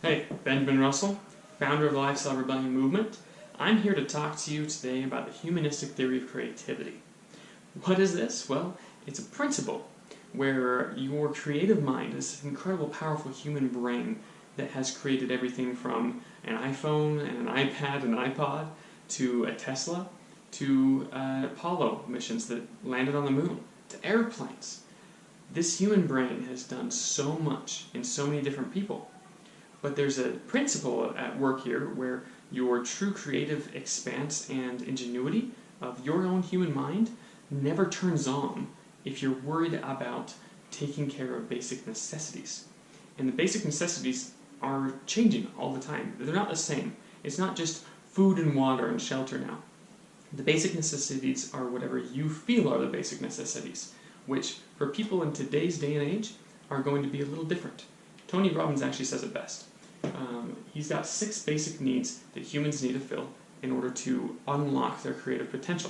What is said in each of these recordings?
Hey, Benjamin Russell, founder of the Lifestyle Rebellion movement. I'm here to talk to you today about the humanistic theory of creativity. What is this? Well, it's a principle where your creative mind is this incredible, powerful human brain that has created everything from an iPhone and an iPad and an iPod to a Tesla to Apollo missions that landed on the moon to airplanes. This human brain has done so much in so many different people. But there's a principle at work here where your true creative expanse and ingenuity of your own human mind never turns on if you're worried about taking care of basic necessities. And the basic necessities are changing all the time. They're not the same. It's not just food and water and shelter now. The basic necessities are whatever you feel are the basic necessities, which for people in today's day and age are going to be a little different. Tony Robbins actually says it best. He's got 6 basic needs that humans need to fill in order to unlock their creative potential.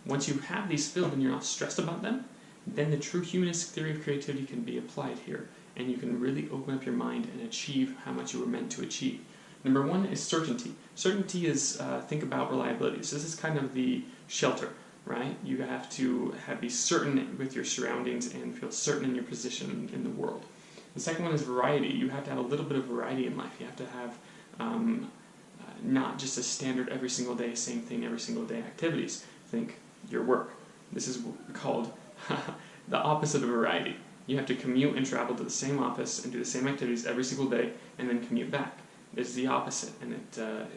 Once you have these filled and you're not stressed about them, then the true humanistic theory of creativity can be applied here, and you can really open up your mind and achieve how much you were meant to achieve. Number 1 is certainty. Certainty is, think about reliability. So this is kind of the shelter, right? You have to be certain with your surroundings and feel certain in your position in the world. The second one is variety. You have to have a little bit of variety in life. You have to have not just a standard every single day, same thing every single day activities. Think your work. This is called the opposite of variety. You have to commute and travel to the same office and do the same activities every single day and then commute back. It's the opposite, and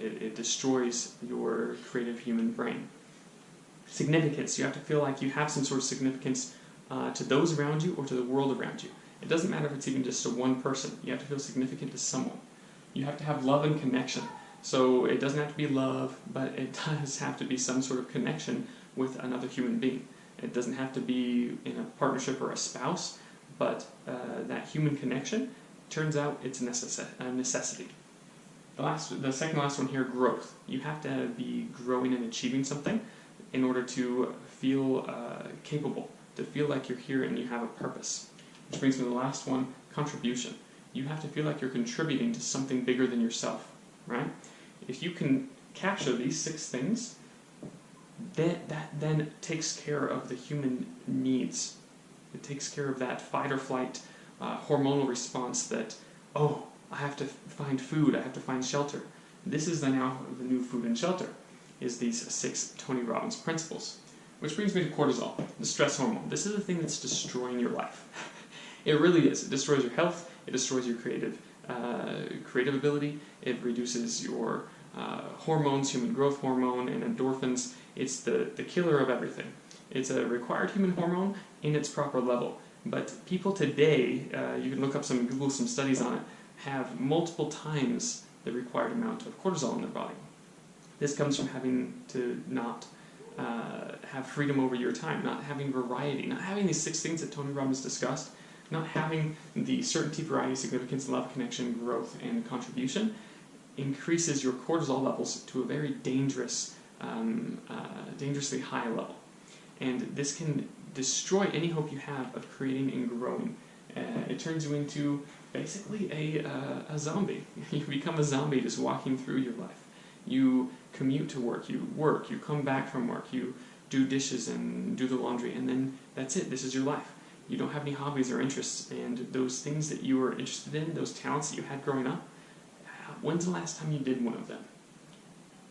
it destroys your creative human brain. Significance. You have to feel like you have some sort of significance to those around you or to the world around you. It doesn't matter if it's even just to one person. You have to feel significant to someone. You have to have love and connection. So it doesn't have to be love, but it does have to be some sort of connection with another human being. It doesn't have to be in a partnership or a spouse, but that human connection, turns out it's a necessity. The second last one here, growth. You have to be growing and achieving something in order to feel capable, to feel like you're here and you have a purpose. Which brings me to the last one, contribution. You have to feel like you're contributing to something bigger than yourself, right? If you can capture these 6 things, that then takes care of the human needs. It takes care of that fight or flight hormonal response that, oh, I have to find food, I have to find shelter. This is now the new food and shelter, is these 6 Tony Robbins principles. Which brings me to cortisol, the stress hormone. This is the thing that's destroying your life. It really is. It destroys your health, it destroys your creative ability, it reduces your hormones, human growth hormone and endorphins. It's the killer of everything. It's a required human hormone in its proper level. But people today, you can look up Google some studies on it, have multiple times the required amount of cortisol in their body. This comes from having to not have freedom over your time, not having variety, not having these 6 things that Tony Robbins discussed, not having the certainty, variety, significance, love, connection, growth, and contribution increases your cortisol levels to a very dangerously high level. And this can destroy any hope you have of creating and growing. It turns you into basically a zombie. You become a zombie just walking through your life. You commute to work, you come back from work, you do dishes and do the laundry, and then that's it. This is your life. You don't have any hobbies or interests, and those things that you were interested in, those talents that you had growing up, when's the last time you did one of them?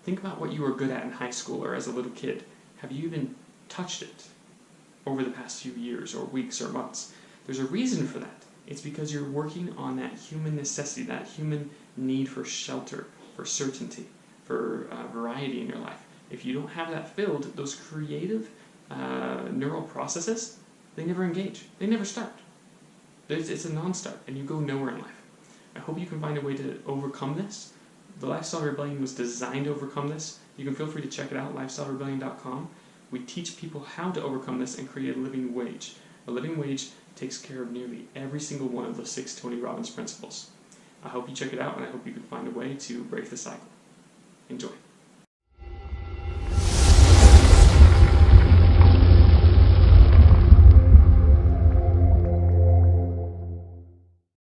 Think about what you were good at in high school or as a little kid. Have you even touched it over the past few years or weeks or months? There's a reason for that. It's because you're working on that human necessity, that human need for shelter, for certainty, for variety in your life. If you don't have that filled, those creative neural processes, they never engage. They never start. It's a non-start, and you go nowhere in life. I hope you can find a way to overcome this. The Lifestyle Rebellion was designed to overcome this. You can feel free to check it out, lifestylerebellion.com. We teach people how to overcome this and create a living wage. A living wage takes care of nearly every single one of the 6 Tony Robbins principles. I hope you check it out, and I hope you can find a way to break the cycle. Enjoy.